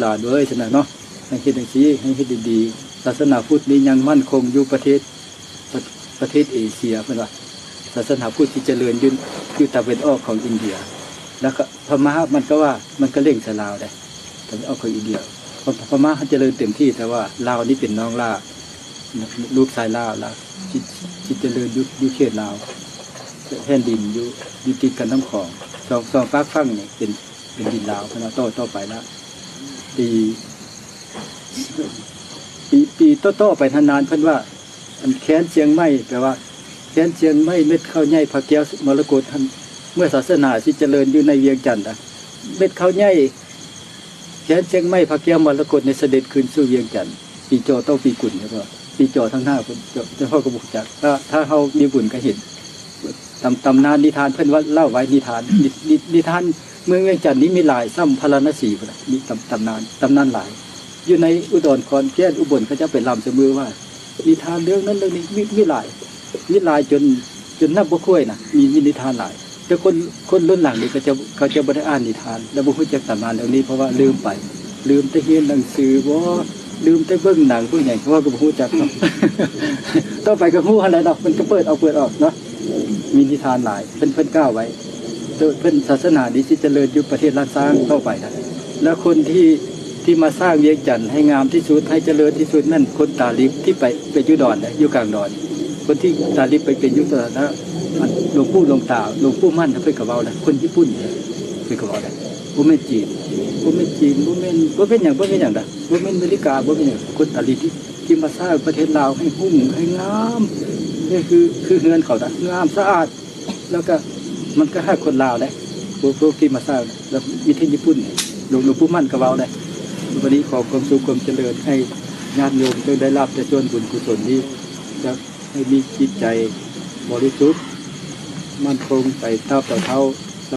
ลาด้วยฉะนั้นเนาะให้คิดอย่างนี้ให้คิดดีๆศาสนาพุทธนี้ยังมั่นคงอยู่ประเทศเอเชียเพื่อนว่าศาสนาพุทธที่เจริญอยู่ตะวันออกของอินเดียแล้วก็พม่ามันก็ว่ามันก็เล่งสลาวได้ตะวันออกของอินเดียพม่าเขาเจริญเต็มที่แต่ว่าลาวนี่เป็นน้องลาวลูกชายลาวแล้วที่เจริญอยู่เขตลาวแผ่นดินอยู่ติดกันทั้งของสองฝากฝั่งนี่เป็นดินลาวเพราะว่าต่อไปแล้วปีต่อไปนานเพิ่นว่าอันแค้นเชียงใหม่แปลว่าแค้นเชียงใหม่เม็ดข้าวใหญ่พระแก้วมรกตเมื่อศาสนาที่เจริญอยู่ในเวียงจันทน์เม็ดข้าวใหญ่แค้นเชียงใหม่พระแก้วมรกตในเสด็จคืนสู่เวียงจันทน์ปีจอต้องปีกุ่นครับปีจอทั้ง5คนจะเฮาก็บ่รู้จักถ้าเฮามีบุญก็เห็นตำนานนิทานเพิ่นว่าเล่าไว้นิทานเมืองเวียงจันทน์นี้มีหลายซ้ำพาราณสีพุ่นน่ะมีตำนานหลายอยู่ในอุดรขอนแก่นอุบลเขาจะไปลำเสมอว่านิทานเรื่องนั้นเรื่องนี้มีหลายจนนับบ่ค่อยนะมีนิทานหลายแต่คนรุ่นหลังนี่เขาจะบ่ได้อ่านนิทานแล้วบ่รู้จักตำนานเรื่องนี้เพราะว่าลืมแต่เรียนหนังสือบ่ลืมแต่เบิ่งหนังพวกใหญ่เพราะว่าก็บ่รู้จักเนาะ ต่อไปก็ฮู้หั่นแหละเนาะมันก็เปิดออกเนาะมีนิทานหลายเพิ่นกล่าวไว้เพิ่นศาสนานี้ที่เจริญอยู่ประเทศลาวสร้างเข้าไปนะแล้วคนที่มาสร้างเวียงจันทน์ให้งามที่สุดให้เจริญที่สุดนั่นคนตาลิบที่ไปอยู่ดอนน่ะอยู่กลางดอนคนที่ตาลิบไปเป็นยุทธนะหลวงปู่หลวงตาหลวงปู่มั่นเพิ่นก็เว้านะคนญี่ปุ่นเพิ่นก็เว้าได้บ่แม่นจีนบ่แม่นหยังดอกบ่แม่นอเมริกาบ่แม่นหยังคนตาลิบที่มาสร้างประเทศลาวให้หุ่งให้งามนี่คือเฮือนเขานะงามสะอาดแล้วก็มันก็ให้คนลาวได้พวกที่มาสร้างแล้วมีที่ญี่ปุ่นหลวงปู่มั่นก็เว้าได้วันนี้ขอความสุขความเจริญให้ญาติโยมได้รับแต่ส่วนบุญกุศลนี้จะให้มีจิตใจบริสุทธิ์มั่นคงไปเท่า